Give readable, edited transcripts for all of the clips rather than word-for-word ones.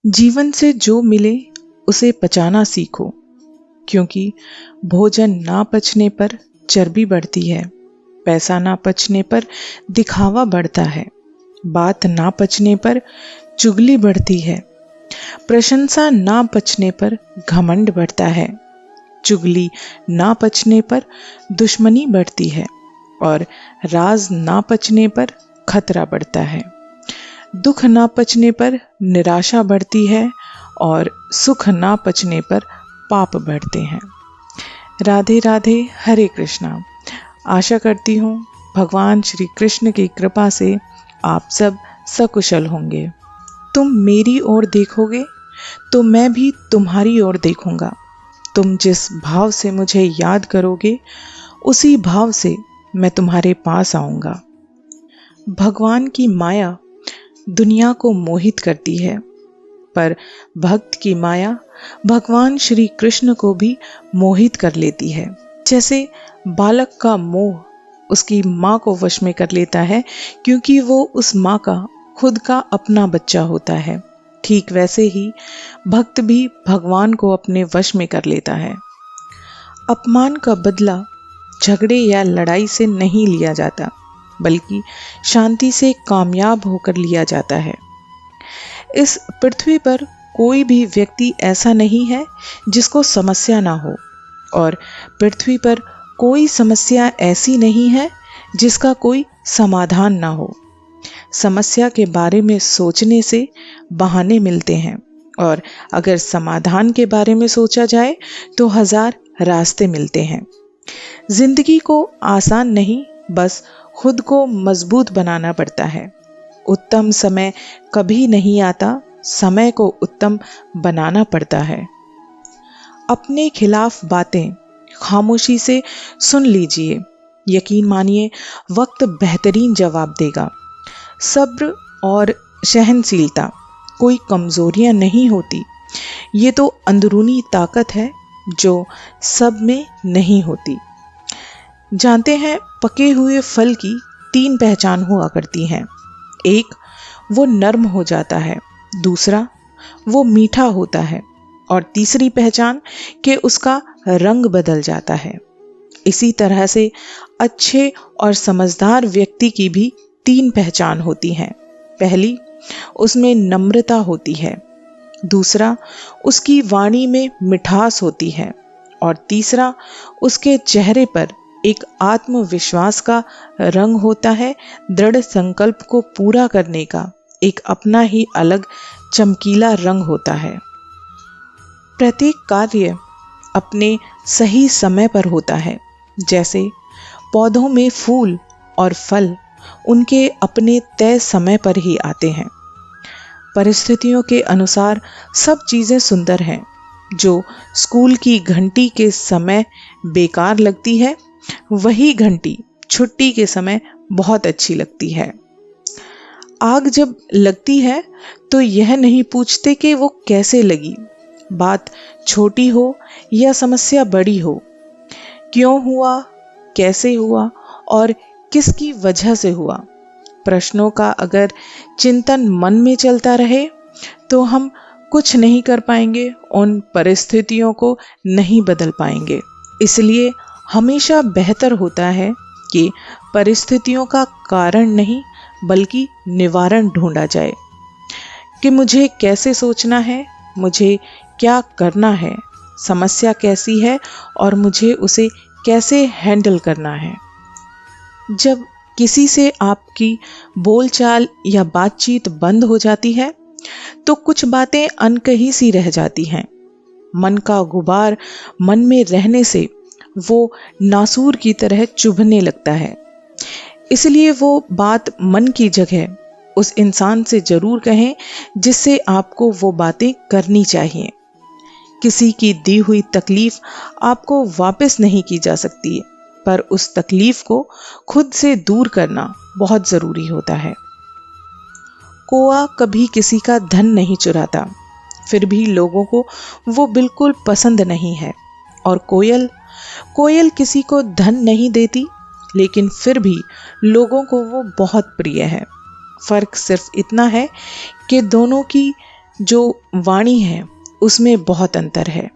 जीवन से जो मिले उसे पचाना सीखो, क्योंकि भोजन ना पचने पर चर्बी बढ़ती है, पैसा ना पचने पर दिखावा बढ़ता है, बात ना पचने पर चुगली बढ़ती है, प्रशंसा ना पचने पर घमंड बढ़ता है, चुगली ना पचने पर दुश्मनी बढ़ती है और राज ना पचने पर खतरा बढ़ता है। दुख ना पचने पर निराशा बढ़ती है और सुख ना पचने पर पाप बढ़ते हैं। राधे राधे, हरे कृष्णा। आशा करती हूँ भगवान श्री कृष्ण की कृपा से आप सब सकुशल होंगे। तुम मेरी ओर देखोगे तो मैं भी तुम्हारी ओर देखूंगा। तुम जिस भाव से मुझे याद करोगे उसी भाव से मैं तुम्हारे पास आऊंगा। भगवान की माया दुनिया को मोहित करती है, पर भक्त की माया भगवान श्री कृष्ण को भी मोहित कर लेती है। जैसे बालक का मोह उसकी माँ को वश में कर लेता है, क्योंकि वो उस माँ का खुद का अपना बच्चा होता है, ठीक वैसे ही भक्त भी भगवान को अपने वश में कर लेता है। अपमान का बदला झगड़े या लड़ाई से नहीं लिया जाता, बल्कि शांति से कामयाब होकर लिया जाता है। इस पृथ्वी पर कोई भी व्यक्ति ऐसा नहीं है जिसको समस्या ना हो, और पृथ्वी पर कोई समस्या ऐसी नहीं है जिसका कोई समाधान ना हो। समस्या के बारे में सोचने से बहाने मिलते हैं, और अगर समाधान के बारे में सोचा जाए तो 1000 रास्ते मिलते हैं। जिंदगी को आसान नहीं, बस खुद को मजबूत बनाना पड़ता है। उत्तम समय कभी नहीं आता, समय को उत्तम बनाना पड़ता है। अपने खिलाफ बातें खामोशी से सुन लीजिए, यकीन मानिए वक्त बेहतरीन जवाब देगा। सब्र और सहनशीलता कोई कमजोरियां नहीं होती, ये तो अंदरूनी ताकत है जो सब में नहीं होती। जानते हैं, पके हुए फल की 3 पहचान हुआ करती हैं। एक, वो नर्म हो जाता है, दूसरा, वो मीठा होता है, और तीसरी पहचान कि उसका रंग बदल जाता है। इसी तरह से अच्छे और समझदार व्यक्ति की भी 3 पहचान होती हैं। पहली, उसमें नम्रता होती है, दूसरा, उसकी वाणी में मिठास होती है, और तीसरा, उसके चेहरे पर एक आत्मविश्वास का रंग होता है, दृढ़ संकल्प को पूरा करने का एक अपना ही अलग चमकीला रंग होता है। प्रत्येक कार्य अपने सही समय पर होता है। जैसे पौधों में फूल और फल उनके अपने तय समय पर ही आते हैं। परिस्थितियों के अनुसार सब चीजें सुंदर हैं। जो स्कूल की घंटी के समय बेकार लगती है, वही घंटी छुट्टी के समय बहुत अच्छी लगती है। आग जब लगती है तो यह नहीं पूछते कि वो कैसे लगी, बात छोटी हो या समस्या बड़ी हो, क्यों हुआ, कैसे हुआ और किसकी वजह से हुआ। प्रश्नों का अगर चिंतन मन में चलता रहे तो हम कुछ नहीं कर पाएंगे, उन परिस्थितियों को नहीं बदल पाएंगे। इसलिए हमेशा बेहतर होता है कि परिस्थितियों का कारण नहीं बल्कि निवारण ढूंढा जाए, कि मुझे कैसे सोचना है, मुझे क्या करना है, समस्या कैसी है और मुझे उसे कैसे हैंडल करना है। जब किसी से आपकी बोलचाल या बातचीत बंद हो जाती है तो कुछ बातें अनकही सी रह जाती हैं। मन का गुबार मन में रहने से वो नासूर की तरह चुभने लगता है। इसलिए वो बात मन की जगह उस इंसान से जरूर कहें जिससे आपको वो बातें करनी चाहिए। किसी की दी हुई तकलीफ आपको वापस नहीं की जा सकती, पर उस तकलीफ को खुद से दूर करना बहुत जरूरी होता है। कौआ कभी किसी का धन नहीं चुराता, फिर भी लोगों को वो बिल्कुल पसंद नहीं है। और कोयल किसी को धन नहीं देती, लेकिन फिर भी लोगों को वो बहुत प्रिय है। फर्क सिर्फ इतना है कि दोनों की जो वाणी है उसमें बहुत अंतर है।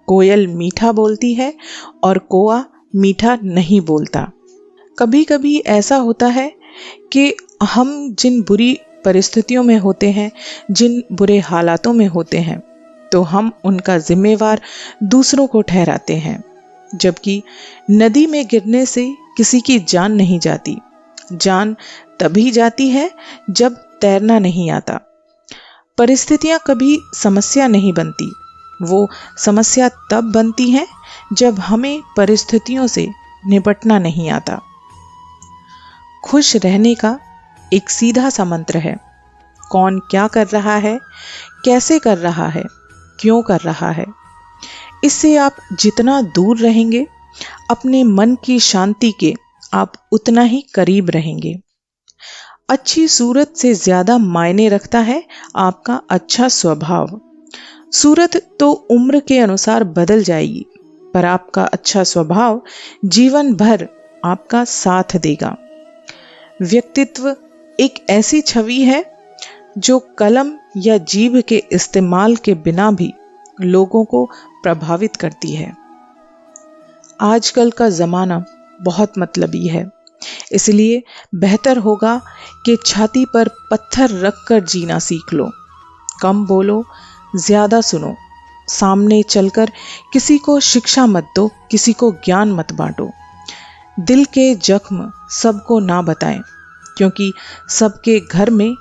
कोयल मीठा बोलती है और कौआ मीठा नहीं बोलता। कभी कभी ऐसा होता है कि हम जिन बुरी परिस्थितियों में होते हैं, जिन बुरे हालातों में होते हैं, तो हम उनका जिम्मेवार दूसरों को ठहराते हैं, जबकि नदी में गिरने से किसी की जान नहीं जाती। जान तभी जाती है जब तैरना नहीं आता। परिस्थितियां कभी समस्या नहीं बनती, वो समस्या तब बनती है जब हमें परिस्थितियों से निपटना नहीं आता। खुश रहने का एक सीधा सा मंत्र है। कौन क्या कर रहा है, कैसे कर रहा है, क्यों कर रहा है, इससे आप जितना दूर रहेंगे, अपने मन की शांति के आप उतना ही करीब रहेंगे। अच्छी सूरत से ज्यादा मायने रखता है आपका अच्छा स्वभाव। सूरत तो उम्र के अनुसार बदल जाएगी, पर आपका अच्छा स्वभाव जीवन भर आपका साथ देगा। व्यक्तित्व एक ऐसी छवि है जो कलम या जीभ के इस्तेमाल के बिना भी लोगों को प्रभावित करती है। आजकल का जमाना बहुत मतलबी है, इसलिए बेहतर होगा कि छाती पर पत्थर रखकर जीना सीख लो। कम बोलो, ज्यादा सुनो। सामने चलकर किसी को शिक्षा मत दो, किसी को ज्ञान मत बांटो। दिल के जख्म सबको ना बताएं, क्योंकि सबके घर में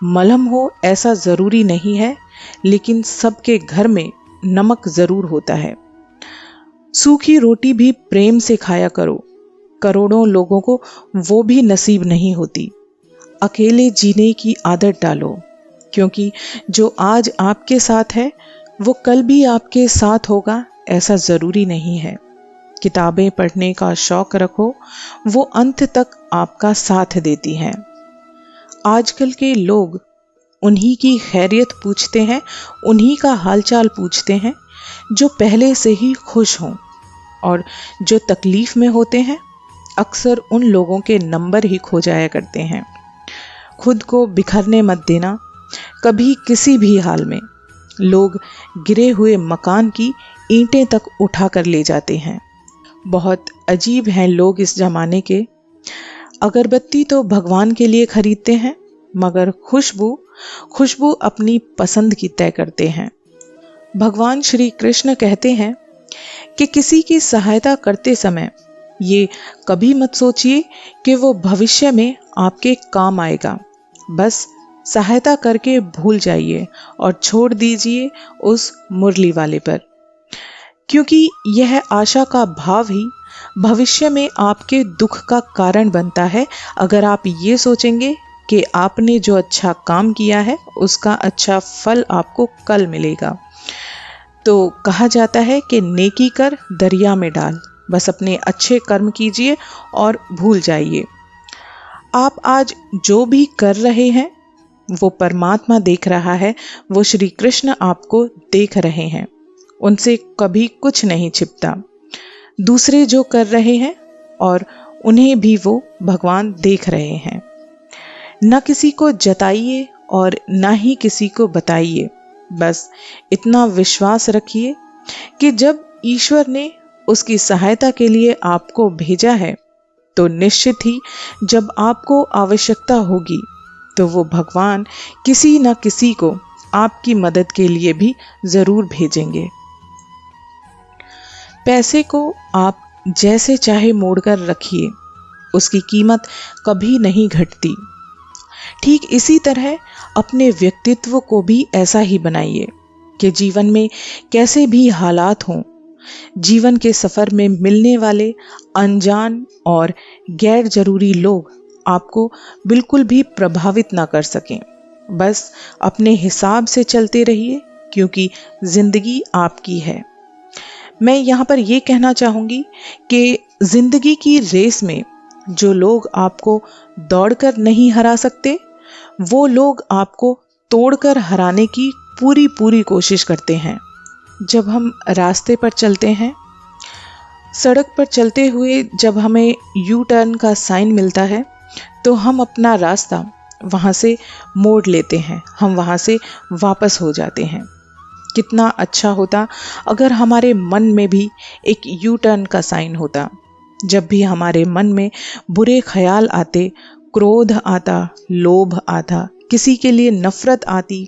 मलहम हो ऐसा जरूरी नहीं है, लेकिन सबके घर में नमक जरूर होता है। सूखी रोटी भी प्रेम से खाया करो। करोड़ों लोगों को वो भी नसीब नहीं होती। अकेले जीने की आदत डालो, क्योंकि जो आज आपके साथ है वो कल भी आपके साथ होगा ऐसा जरूरी नहीं है। किताबें पढ़ने का शौक रखो, वो अंत तक आपका साथ देती हैं। आजकल के लोग उन्हीं की खैरियत पूछते हैं, उन्हीं का हालचाल पूछते हैं जो पहले से ही खुश हों, और जो तकलीफ में होते हैं अक्सर उन लोगों के नंबर ही खो जाया करते हैं। खुद को बिखरने मत देना कभी किसी भी हाल में। लोग गिरे हुए मकान की ईंटें तक उठा कर ले जाते हैं। बहुत अजीब हैं लोग इस जमाने के। अगरबत्ती तो भगवान के लिए खरीदते हैं, मगर खुशबू अपनी पसंद की तय करते हैं। भगवान श्री कृष्ण कहते हैं कि किसी की सहायता करते समय ये कभी मत सोचिए कि वो भविष्य में आपके काम आएगा। बस सहायता करके भूल जाइए और छोड़ दीजिए उस मुरली वाले पर, क्योंकि यह आशा का भाव ही भविष्य में आपके दुख का कारण बनता है। अगर आप ये सोचेंगे कि आपने जो अच्छा काम किया है उसका अच्छा फल आपको कल मिलेगा, तो कहा जाता है कि नेकी कर दरिया में डाल। बस अपने अच्छे कर्म कीजिए और भूल जाइए। आप आज जो भी कर रहे हैं वो परमात्मा देख रहा है, वो श्री कृष्ण आपको देख रहे हैं। उनसे कभी कुछ नहीं छिपता। दूसरे जो कर रहे हैं और उन्हें भी वो भगवान देख रहे हैं। न किसी को जताइए और न ही किसी को बताइए। बस इतना विश्वास रखिए कि जब ईश्वर ने उसकी सहायता के लिए आपको भेजा है, तो निश्चित ही जब आपको आवश्यकता होगी तो वो भगवान किसी न किसी को आपकी मदद के लिए भी जरूर भेजेंगे। पैसे को आप जैसे चाहे मोड़कर रखिए, उसकी कीमत कभी नहीं घटती। ठीक इसी तरह अपने व्यक्तित्व को भी ऐसा ही बनाइए कि जीवन में कैसे भी हालात हों, जीवन के सफर में मिलने वाले अनजान और गैर जरूरी लोग आपको बिल्कुल भी प्रभावित ना कर सकें। बस अपने हिसाब से चलते रहिए, क्योंकि जिंदगी आपकी है। मैं यहाँ पर यह कहना चाहूंगी कि जिंदगी की रेस में जो लोग आपको दौड़कर नहीं हरा सकते, वो लोग आपको तोड़कर हराने की पूरी कोशिश करते हैं। जब हम रास्ते पर चलते हैं, सड़क पर चलते हुए जब हमें यू टर्न का साइन मिलता है, तो हम अपना रास्ता वहाँ से मोड़ लेते हैं, हम वहाँ से वापस हो जाते हैं। कितना अच्छा होता अगर हमारे मन में भी एक यू टर्न का साइन होता। जब भी हमारे मन में बुरे ख्याल आते, क्रोध आता, लोभ आता, किसी के लिए नफरत आती,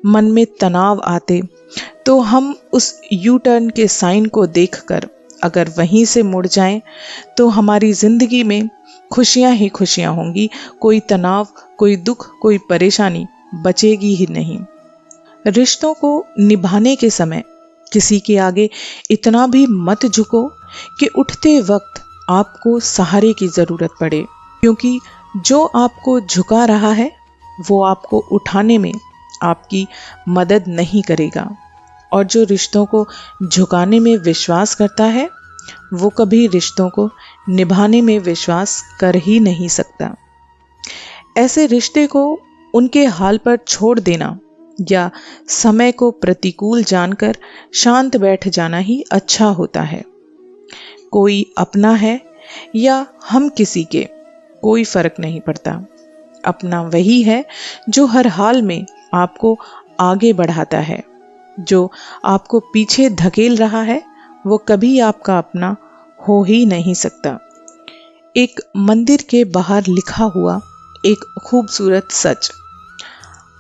मन में तनाव आते, तो हम उस यू टर्न के साइन को देखकर अगर वहीं से मुड़ जाएं तो हमारी जिंदगी में खुशियां ही खुशियां होंगी। कोई तनाव, कोई दुख, कोई परेशानी बचेगी ही नहीं। रिश्तों को निभाने के समय किसी के आगे इतना भी मत झुको कि उठते वक्त आपको सहारे की जरूरत पड़े, क्योंकि जो आपको झुका रहा है वो आपको उठाने में आपकी मदद नहीं करेगा। और जो रिश्तों को झुकाने में विश्वास करता है वो कभी रिश्तों को निभाने में विश्वास कर ही नहीं सकता। ऐसे रिश्ते को उनके हाल पर छोड़ देना या समय को प्रतिकूल जानकर शांत बैठ जाना ही अच्छा होता है। कोई अपना है या हम किसी के, कोई फर्क नहीं पड़ता। अपना वही है जो हर हाल में आपको आगे बढ़ाता है। जो आपको पीछे धकेल रहा है वो कभी आपका अपना हो ही नहीं सकता। एक मंदिर के बाहर लिखा हुआ एक खूबसूरत सच,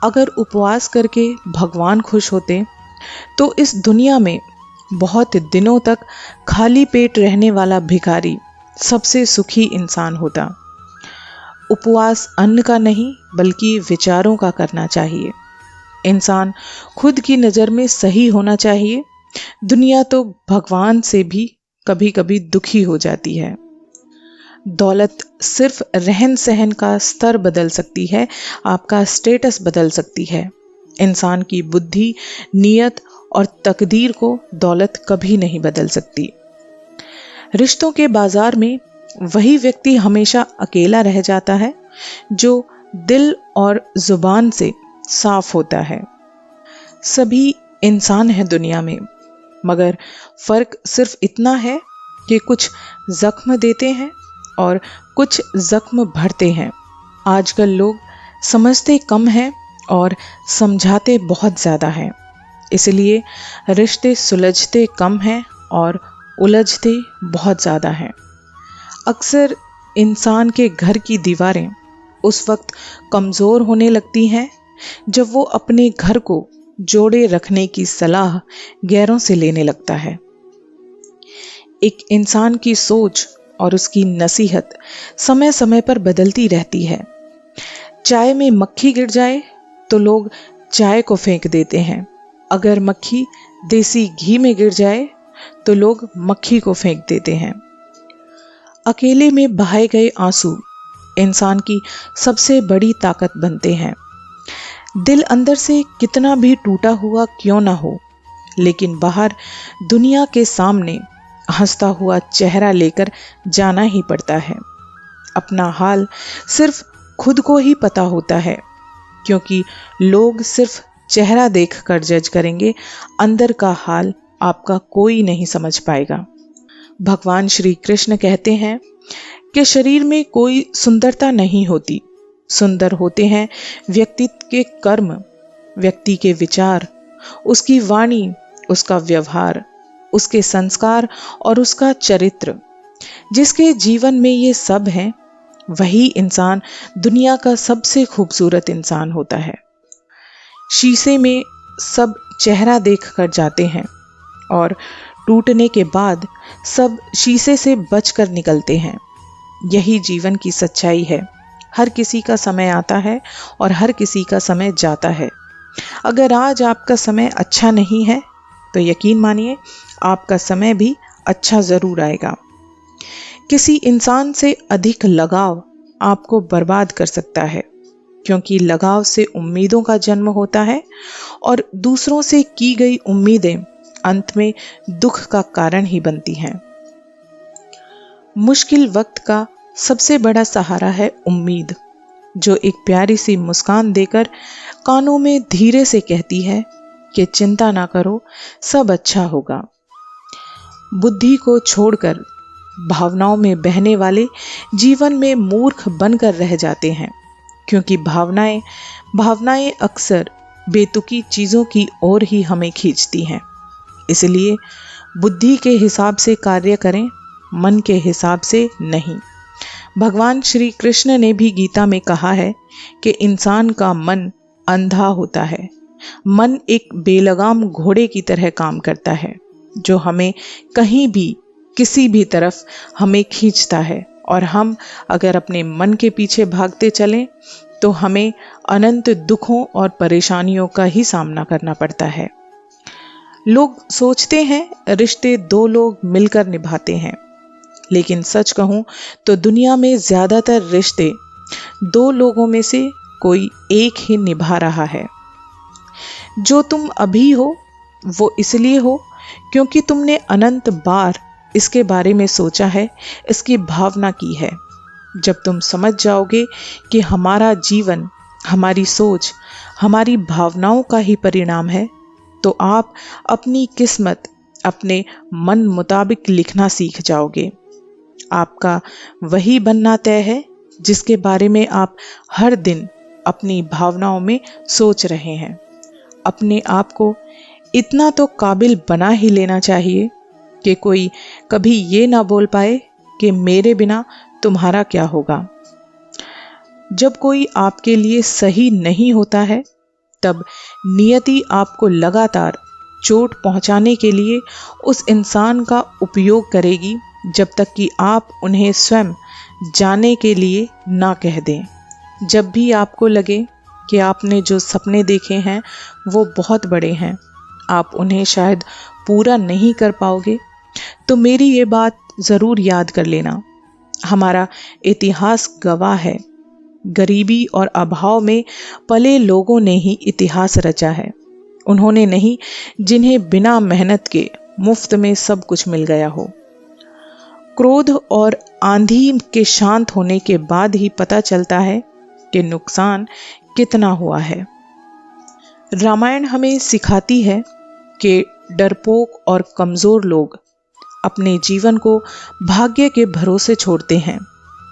अगर उपवास करके भगवान खुश होते तो इस दुनिया में बहुत दिनों तक खाली पेट रहने वाला भिखारी सबसे सुखी इंसान होता। उपवास अन्न का नहीं बल्कि विचारों का करना चाहिए। इंसान खुद की नज़र में सही होना चाहिए। दुनिया तो भगवान से भी कभी कभी दुखी हो जाती है। दौलत सिर्फ रहन सहन का स्तर बदल सकती है, आपका स्टेटस बदल सकती है। इंसान की बुद्धि, नियत और तकदीर को दौलत कभी नहीं बदल सकती। रिश्तों के बाजार में वही व्यक्ति हमेशा अकेला रह जाता है जो दिल और जुबान से साफ होता है। सभी इंसान हैं दुनिया में, मगर फर्क सिर्फ इतना है कि कुछ जख्म देते हैं और कुछ जख्म भरते हैं। आजकल लोग समझते कम हैं और समझाते बहुत ज़्यादा हैं, इसलिए रिश्ते सुलझते कम हैं और उलझते बहुत ज़्यादा हैं। अक्सर इंसान के घर की दीवारें उस वक्त कमज़ोर होने लगती हैं जब वो अपने घर को जोड़े रखने की सलाह गैरों से लेने लगता है। एक इंसान की सोच और उसकी नसीहत समय समय पर बदलती रहती है। चाय में मक्खी गिर जाए तो लोग चाय को फेंक देते हैं। अगर मक्खी देसी घी में गिर जाए तो लोग मक्खी को फेंक देते हैं। अकेले में बहाए गए आंसू इंसान की सबसे बड़ी ताकत बनते हैं। दिल अंदर से कितना भी टूटा हुआ क्यों ना हो, लेकिन बाहर दुनिया के सामने हंसता हुआ चेहरा लेकर जाना ही पड़ता है। अपना हाल सिर्फ खुद को ही पता होता है, क्योंकि लोग सिर्फ चेहरा देखकर जज करेंगे, अंदर का हाल आपका कोई नहीं समझ पाएगा। भगवान श्री कृष्ण कहते हैं कि शरीर में कोई सुंदरता नहीं होती, सुंदर होते हैं व्यक्तित्व के कर्म, व्यक्ति के विचार, उसकी वाणी, उसका व्यवहार, उसके संस्कार और उसका चरित्र। जिसके जीवन में ये सब है वही इंसान दुनिया का सबसे खूबसूरत इंसान होता है। शीशे में सब चेहरा देखकर जाते हैं और टूटने के बाद सब शीशे से बचकर निकलते हैं। यही जीवन की सच्चाई है। हर किसी का समय आता है और हर किसी का समय जाता है। अगर आज आपका समय अच्छा नहीं है तो यकीन मानिए आपका समय भी अच्छा जरूर आएगा। किसी इंसान से अधिक लगाव आपको बर्बाद कर सकता है, क्योंकि लगाव से उम्मीदों का जन्म होता है और दूसरों से की गई उम्मीदें अंत में दुख का कारण ही बनती हैं। मुश्किल वक्त का सबसे बड़ा सहारा है उम्मीद, जो एक प्यारी सी मुस्कान देकर कानों में धीरे से कहती है कि चिंता ना करो, सब अच्छा होगा। बुद्धि को छोड़कर भावनाओं में बहने वाले जीवन में मूर्ख बनकर रह जाते हैं। क्योंकि भावनाएं अक्सर बेतुकी चीज़ों की ओर ही हमें खींचती हैं। इसलिए बुद्धि के हिसाब से कार्य करें, मन के हिसाब से नहीं। भगवान श्री कृष्ण ने भी गीता में कहा है कि इंसान का मन अंधा होता है। मन एक बेलगाम घोड़े की तरह काम करता है, जो हमें कहीं भी किसी भी तरफ हमें खींचता है, और हम अगर अपने मन के पीछे भागते चलें तो हमें अनंत दुखों और परेशानियों का ही सामना करना पड़ता है। लोग सोचते हैं रिश्ते दो लोग मिलकर निभाते हैं, लेकिन सच कहूं तो दुनिया में ज्यादातर रिश्ते दो लोगों में से कोई एक ही निभा रहा है। जो तुम अभी हो वो इसलिए हो क्योंकि तुमने अनंत बार इसके बारे में सोचा है, इसकी भावना की है। जब तुम समझ जाओगे कि हमारा जीवन हमारी सोच, हमारी भावनाओं का ही परिणाम है, तो आप अपनी किस्मत अपने मन मुताबिक लिखना सीख जाओगे। आपका वही बनना तय है जिसके बारे में आप हर दिन अपनी भावनाओं में सोच रहे हैं। अपने आप को इतना तो काबिल बना ही लेना चाहिए कि कोई कभी ये ना बोल पाए कि मेरे बिना तुम्हारा क्या होगा। जब कोई आपके लिए सही नहीं होता है, तब नियति आपको लगातार चोट पहुंचाने के लिए उस इंसान का उपयोग करेगी, जब तक कि आप उन्हें स्वयं जाने के लिए ना कह दें। जब भी आपको लगे कि आपने जो सपने देखे हैं वो बहुत बड़े हैं, आप उन्हें शायद पूरा नहीं कर पाओगे, तो मेरी ये बात ज़रूर याद कर लेना। हमारा इतिहास गवाह है, गरीबी और अभाव में पले लोगों ने ही इतिहास रचा है। उन्होंने नहीं जिन्हें बिना मेहनत के मुफ्त में सब कुछ मिल गया हो। क्रोध और आंधी के शांत होने के बाद ही पता चलता है कि नुकसान कितना हुआ है। रामायण हमें सिखाती है कि डरपोक और कमजोर लोग अपने जीवन को भाग्य के भरोसे छोड़ते हैं,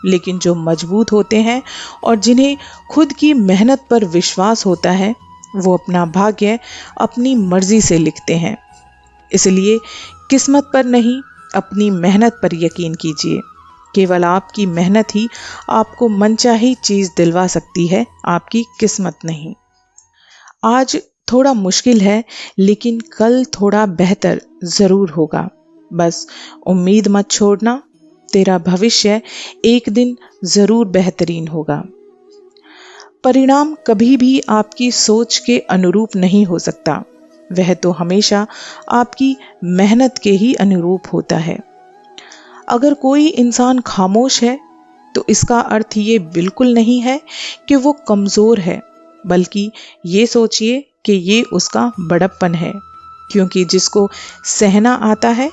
लेकिन जो मजबूत होते हैं और जिन्हें खुद की मेहनत पर विश्वास होता है, वो अपना भाग्य अपनी मर्जी से लिखते हैं। इसलिए किस्मत पर नहीं, अपनी मेहनत पर यकीन कीजिए। केवल आपकी मेहनत ही आपको मनचाही चीज दिलवा सकती है, आपकी किस्मत नहीं। आज थोड़ा मुश्किल है, लेकिन कल थोड़ा बेहतर जरूर होगा। बस उम्मीद मत छोड़ना, तेरा भविष्य एक दिन जरूर बेहतरीन होगा। परिणाम कभी भी आपकी सोच के अनुरूप नहीं हो सकता, वह तो हमेशा आपकी मेहनत के ही अनुरूप होता है। अगर कोई इंसान खामोश है तो इसका अर्थ ये बिल्कुल नहीं है कि वो कमजोर है, बल्कि ये सोचिए कि ये उसका बड़प्पन है, क्योंकि जिसको सहना आता है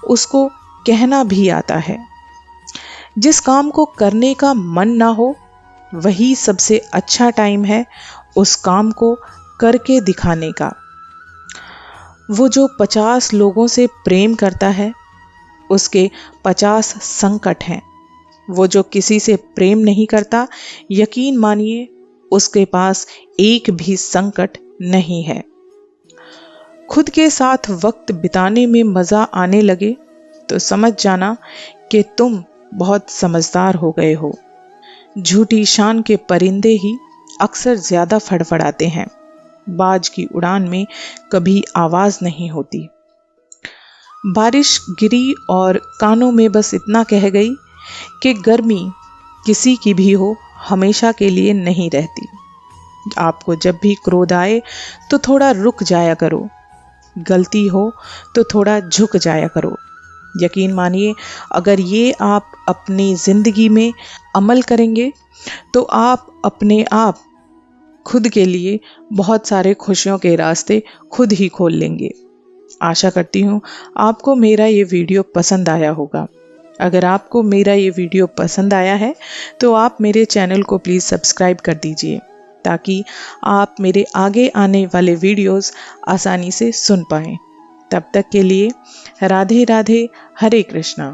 उसको कहना भी आता है। जिस काम को करने का मन ना हो, वही सबसे अच्छा टाइम है उस काम को करके दिखाने का। वो जो 50 लोगों से प्रेम करता है, उसके 50 संकट हैं। वो जो किसी से प्रेम नहीं करता, यकीन मानिए उसके पास एक भी संकट नहीं है। खुद के साथ वक्त बिताने में मजा आने लगे तो समझ जाना कि तुम बहुत समझदार हो गए हो। झूठी शान के परिंदे ही अक्सर ज्यादा फड़फड़ाते हैं, बाज की उड़ान में कभी आवाज नहीं होती। बारिश गिरी और कानों में बस इतना कह गई कि गर्मी किसी की भी हो, हमेशा के लिए नहीं रहती। आपको जब भी क्रोध आए तो थोड़ा रुक जाया करो, गलती हो तो थोड़ा झुक जाया करो। यकीन मानिए, अगर ये आप अपनी जिंदगी में अमल करेंगे तो आप अपने आप खुद के लिए बहुत सारे खुशियों के रास्ते खुद ही खोल लेंगे। आशा करती हूँ आपको मेरा ये वीडियो पसंद आया होगा। अगर आपको मेरा ये वीडियो पसंद आया है तो आप मेरे चैनल को प्लीज़ सब्सक्राइब कर दीजिए, ताकि आप मेरे आगे आने वाले वीडियोस आसानी से सुन पाएं। तब तक के लिए राधे राधे, हरे कृष्णा।